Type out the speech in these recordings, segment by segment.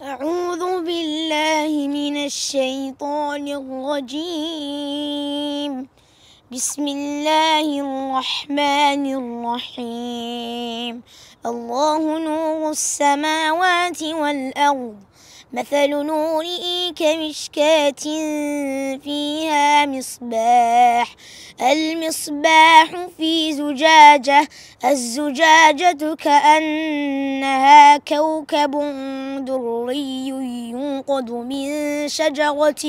أعوذ بالله من الشيطان الرجيم بسم الله الرحمن الرحيم الله نور السماوات والأرض مثل نوره كمشكاة فيها مصباح المصباح في زجاجة الزجاجة كأنها كوكب دري يوقد من شجرة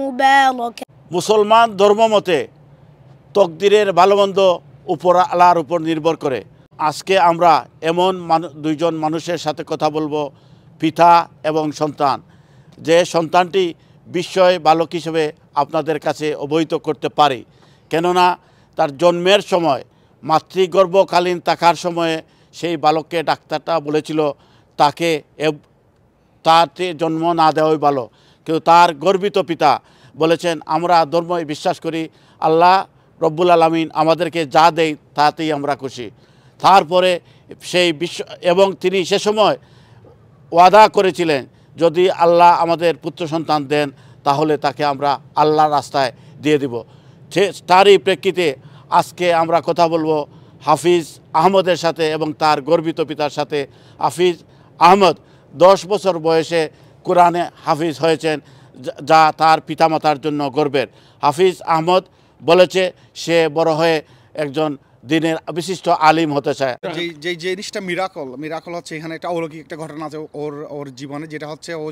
مباركة মুসলমান ধর্মমতে তকদিরের ভালোমন্দ উপর আল্লাহর উপর নির্ভর করে। আজকে আমরা এমন দুইজন মানুষের সাথে কথা বলবো, পিতা এবং সন্তান, যে সন্তানটি বিস্ময় বালক হিসেবে আপনাদের কাছে অবহিত করতে পারি। কেননা তার জন্মের সময়, মাতৃগর্ভকালীন থাকার সময়ে সেই বালককে ডাক্তারটা বলেছিল তাকে তাতে জন্ম না দেওয়াই ভালো। কিন্তু তার গর্বিত পিতা বলেছেন আমরা ধর্মে বিশ্বাস করি, আল্লাহ রব্বুল আলামিন আমাদেরকে যা দেয় তাতেই আমরা খুশি। তারপরে সেই এবং তিনি সে সময় ওয়াদা করেছিলেন যদি আল্লাহ আমাদের পুত্র সন্তান দেন তাহলে তাকে আমরা আল্লাহর রাস্তায় দিয়ে দিব। তারই প্রেক্ষিতে আজকে আমরা কথা বলবো হাফিজ আহমদের সাথে এবং তার গর্বিত পিতার সাথে। হাফিজ আহমদ 10 বছর বয়সে কোরআনে হাফিজ হয়েছেন, যা তার পিতামাতার জন্য গর্বের। হাফিজ আহমদ বলেছে সে বড় হয়ে একজন দিনের বিশিষ্ট আলিম হতে চায়। যে জিনিসটা মিরাকল হচ্ছে এখানে একটা অলৌকিক একটা ঘটনা আছে ওর জীবনে, যেটা হচ্ছে ও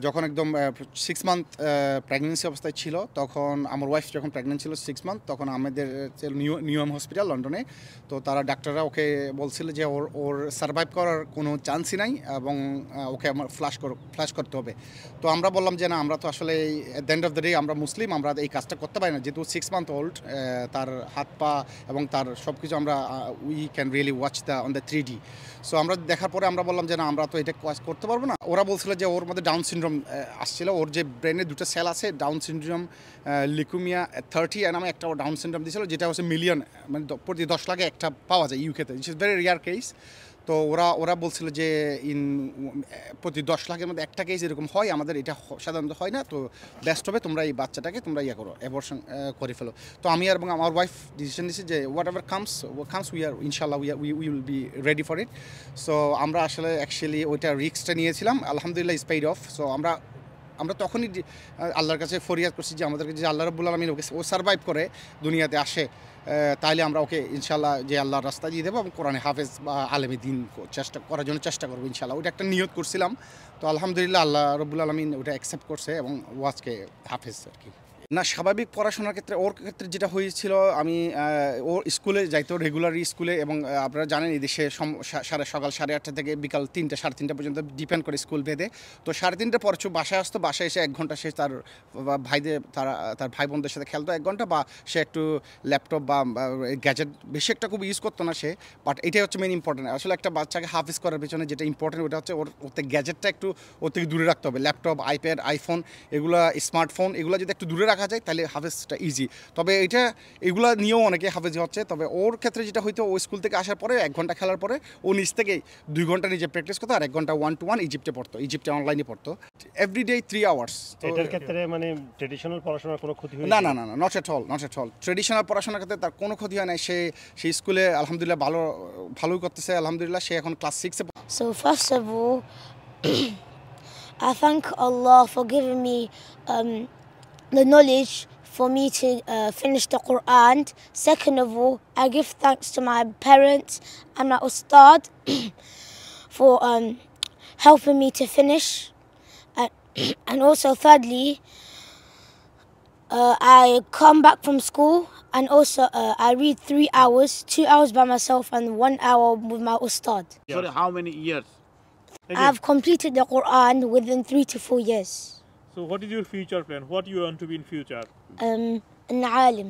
যখন একদম 6 মান্থ প্রেগনেন্সি অবস্থায় ছিল, তখন আমার ওয়াইফ যখন প্রেগনেন্ট ছিল 6 মান্থ, তখন আমাদের নিউম হসপিটাল লন্ডনে, তো তারা ডাক্তাররা ওকে বলছিল যে ওর সার্ভাইভ করার কোনো চান্সই নাই এবং ওকে আমার ফ্লাশ করতে হবে। তো আমরা বললাম যে না, আমরা তো আসলে at the end of the day আমরা মুসলিম, আমরা এই কাজটা করতে পারি না, যেহেতু 6 মান্থ ওল্ড, তার হাত পা এবং তার সব কিছু আমরা we can really watch on the 3D। So আমরা দেখার পরে আমরা বললাম যে না, আমরা তো এটা করতে পারবো না। ওরা বলছিল যে ওর মধ্যে ডাউন সিনড্রোম আসছিল, ওর যে ব্রেনে 2টা সেল আছে ডাউন সিনড্রোম লিকুমিয়া 30 নামে একটা ডাউন সিনড্রোম দিয়েছিল, যেটা হচ্ছে মিলিয়ন, মানে প্রতি 10 লাখে একটা পাওয়া যায় ইউকেতে, it's is very rare case. তো ওরা বলছিল যে প্রতি 10 লাখের মধ্যে একটা কেস এরকম হয়, আমাদের এটা সাধারণত হয় না, তো বেস্ট হবে তোমরা এই বাচ্চাটাকে তোমরা করো, অ্যাবর্শন করে ফেলো। তো আমি এবং আমার ওয়াইফ ডিসিশন নিয়েছি যে whatever comes we are ইনশাল্লাহ we will be ready for it. So আমরা আসলে অ্যাকচুয়ালি ওইটা রিস্কটা নিয়েছিলাম, আলহামদুলিল্লাহ ইজ পেইড অফ। সো আমরা তখনই আল্লাহর কাছে ফরিয়াদ করছি যে আমাদেরকে যে আল্লাহ রাব্বুল আলামিন ওকে ও সার্ভাইভ করে দুনিয়াতে আসে, তাইলে আমরা ওকে ইনশাল্লাহ যে আল্লাহর রাস্তা দিয়ে দেবো এবং কোরআনে হাফেজ বা আলেমে দিন করার জন্য চেষ্টা করবো ইনশাল্লাহ। ওইটা একটা নিয়ত করছিলাম, তো আলহামদুলিল্লাহ আল্লাহ রাব্বুল আলামিন ওটা অ্যাকসেপ্ট করছে এবং ওয়াজকে হাফেজ আর কি। না, স্বাভাবিক পড়াশোনার ক্ষেত্রে ওর ক্ষেত্রে যেটা হয়েছিল, আমি ওর স্কুলে যাইতো রেগুলার স্কুলে, এবং আপনারা জানেন এই দেশে সকাল 8:30 থেকে বিকাল 3টা 3:30 পর্যন্ত ডিপেন্ড করে স্কুল ভেদে। তো 3:30 পর বাসায় আসতো, বাসায় এসে 1 ঘন্টা সে তার তার ভাই বোনদের সাথে খেলতো 1 ঘন্টা, বা সে একটু ল্যাপটপ বা গ্যাজেট বেশি একটা খুব ইউজ করতো না সে। বাট এটাই হচ্ছে মেন ইম্পর্টেন্ট। আসলে একটা বাচ্চাকে হাফিজ করার পেছনে যেটা ইম্পর্টেন্ট ওটা হচ্ছে ওর থেকে গ্যাজেটটা একটু ওর থেকে দূরে রাখতে হবে। ল্যাপটপ, আইপ্যাড, আইফোন, এগুলো স্মার্টফোন, এগুলো যদি একটু দূরে রাখা যায় তাহলে হাফেজটা ইজি। তবে এগুলা নিয়েও অনেকে হাফেজ হচ্ছে। তবে ওর ক্ষেত্রে যেটা হয়তো ও স্কুল থেকে আসার পরে 1 ঘন্টা খেলার পরে ও নিজ থেকেই 2 ঘন্টা নিজে প্র্যাকটিস করতো, আর 1 ঘন্টা 1-to-1 ইজিপ্টে অনলাইনে পড়তো, এভরিডে 3 আওয়ার্স। তো এটার ক্ষেত্রে মানে ট্র্যাডিশনাল পড়াশোনার কোনো ক্ষতি হয় না, নট এট অল। ট্র্যাডিশনাল পড়াশোনার ক্ষেত্রে তার কোনো ক্ষতি হয় না। সে স্কুলে আলহামদুলিল্লাহ ভালোই করতেছে আলহামদুলিল্লাহ। সে এখন class 6-এ। So first of all I thank Allah for giving me the knowledge for me to finish the Quran. Second of all, I give thanks to my parents and my ustad for helping me to finish. And also thirdly, I come back from school and also I read 3 hours, 2 hours by myself and 1 hour with my ustad. Sorry, how many years? I've completed the Quran within 3 to 4 years. So what is your future plan? What you want to be in future? An alim.